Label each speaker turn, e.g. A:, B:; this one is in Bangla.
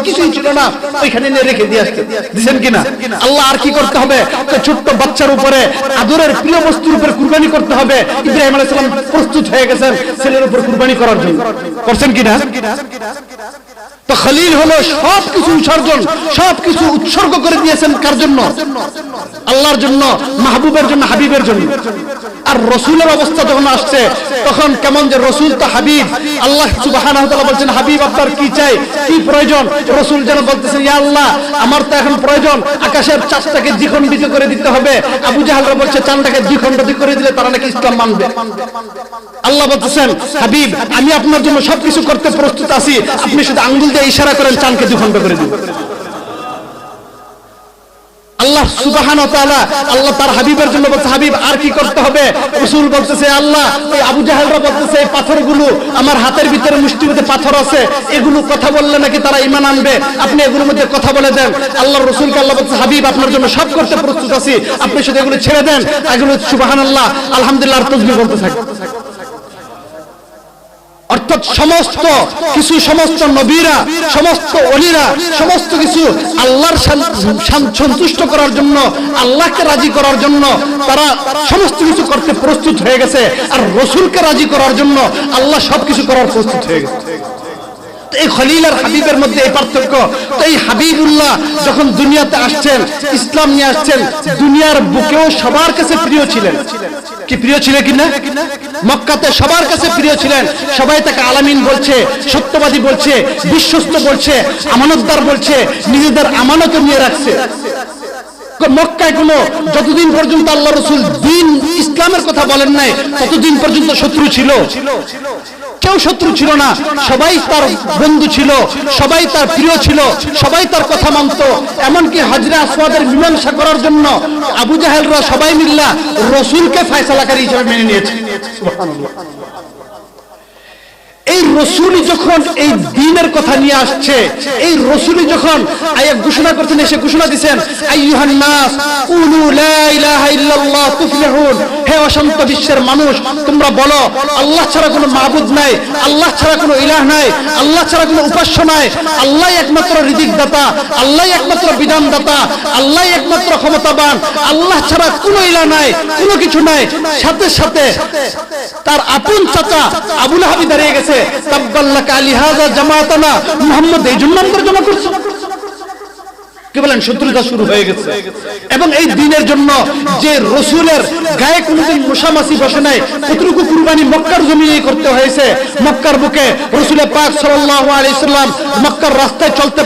A: কিছুই ছিল না, ওইখানে নিয়ে রেখে দিয়ে আসতেন, দিচ্ছেন কিনা? আল্লাহ আর কি করতে হবে? ছোট্ট বাচ্চার উপরে, আদরের প্রিয় বস্তুর উপরে কুরবানি করতে হবে। ইব্রাহিম আলাইহিস সালাম প্রস্তুত হয়ে গেছেন ছেলের উপর কুরবানি করার জন্য, করছেন কিনা? তো খলিল হলো সবকিছু বিসর্জন, সবকিছু উৎসর্গ করে দিয়েছেন কার জন্য? আল্লাহর জন্য, মাহবুবের জন্য, হাবিবের জন্য। আর রসুলের অবস্থা যখন আসছে তখন কেমন যে রসুল তো হাবিব, আল্লাহ সুবহানাহু ওয়া তাআলা বলছেন হাবিব আপনার কি চাই, কি প্রয়োজন? রসুল যেন বলতেছেন ইয়া আল্লাহ আমার তো এখন প্রয়োজন আকাশের চাঁদটাকে দ্বিখণ্ডিত করে দিতে হবে। আবু জাহলরা বলছে চাঁদটাকে দ্বিখণ্ডিত করে দিলে তারা নাকি ইসলাম মানবে। আল্লাহ বলতেছেন হাবিব আমি আপনার জন্য সবকিছু করতে প্রস্তুত আছি, আপনি শুধু আঙ্গুল দিয়ে ইশারা করেন চাঁদকে দ্বিখণ্ড করে দিবেন। আল্লাহ সুবহানাহু ওয়া তাআলা আল্লাহ তার হাবিবের জন্য বলছে হাবিব আর কি করতে হবে? রাসূল বলতেছে আল্লাহ ওই আবু জাহেলরা বলতেছে এই পাথরগুলো আমার হাতের ভিতরে মুষ্টির মধ্যে পাথর আছে, এগুলো কথা বললে নাকি তারা ঈমান আনবে, আপনি এগুলোর মধ্যে কথা বলে দেন। আল্লাহর রাসূলকে আল্লাহ বলছে হাবিব আপনার জন্য সব করতে প্রস্তুত আছি, আপনি শুধু এগুলো ছেড়ে দেন, এগুলো সুবহানাল্লাহ আলহামদুলিল্লাহ আর তাসবিহ বলতে থাকেন। অর্থাৎ সমস্ত কিছু, সমস্ত নবীরা, সমস্ত ওলিরা, সমস্ত কিছু আল্লাহর সন্তুষ্ট করার জন্য, আল্লাহকে রাজি করার জন্য তারা সমস্ত কিছু করতে প্রস্তুত হয়ে গেছে। আর রসুলকে রাজি করার জন্য আল্লাহ সবকিছু করার প্রস্তুত হয়ে গেছে। এই খলিল আর হাবিবের মধ্যে এই পার্থক্য। তো এই হাবিবুল্লাহ যখন দুনিয়াতে আসছেন, ইসলাম নিয়ে আসছেন, দুনিয়ার বুকেও সবার কাছে প্রিয় ছিলেন। কি প্রিয় ছিলেন কিনা? মক্কাতে সবার কাছে প্রিয় ছিলেন, সবাই তাকে আলামিন বলছে, সত্যবাদী বলছে, বিশ্বস্ত বলছে, আমানতদার বলছে, নিজেদের আমানত নিয়ে রাখছে। মক্কায় কোনো যতদিন পর্যন্ত আল্লাহ রাসূল দ্বীন ইসলামের কথা বলেন নাই ততদিন পর্যন্ত শত্রু ছিল? কেউ শত্রু ছিল না, সবাই তার বন্ধু ছিল, সবাই তার প্রিয় ছিল, সবাই তার কথা মানত। এমনকি হাজরে আসওয়াদের মীমাংসা করার জন্য আবু জাহেলরা সবাই মিল্লা রসুলকে ফয়সালাকারী হিসেবে মেনে নিয়েছে। সুবহানাল্লাহ। এই রসুলই যখন এই দ্বীনের কথা নিয়ে আসছে, এই রসুলই যখন আয়াত ঘোষণা করছেন, এসে ঘোষণা দিবেন আইয়ুহান নাস কুলু লা ইলাহা ইল্লাল্লাহ তুফলিহুন, হে অসন্ত বিশ্বের মানুষ তোমরা বলো আল্লাহ ছাড়া কোনো মাবুদ নাই, আল্লাহ ছাড়া কোনো ইলাহ নাই, আল্লাহ ছাড়া কোনো উপাস্য নাই, আল্লাহই একমাত্র রিজিক দাতা, আল্লাহই একমাত্র বিধান দাতা, আল্লাহই একমাত্র ক্ষমতাবান, আল্লাহ ছাড়া কোনো ইলাহ নাই, কোনো কিছু নাই। সাথে সাথে তার আপন চাচা আবু লাহাব দাঁড়িয়ে গেছে, তাব্বাল্লাকা লিহাযা জামাতানা, মুহাম্মদ এই জন্য আমরা জমা করছি। কি বলেন? শত্রুতা শুরু হয়ে গেছে। এবং এই দ্বীনের জন্য যে রসুলের গায়ে কোনোদিন মশামাছি বসে নাই, কতটুকু কুরবানি মক্কার জমিনেই করতে হয়েছে। মক্কার বুকে রসুলের পাক সাল্লাল্লাহু আলাইহি সাল্লাম মক্কার রাস্তায় চলতে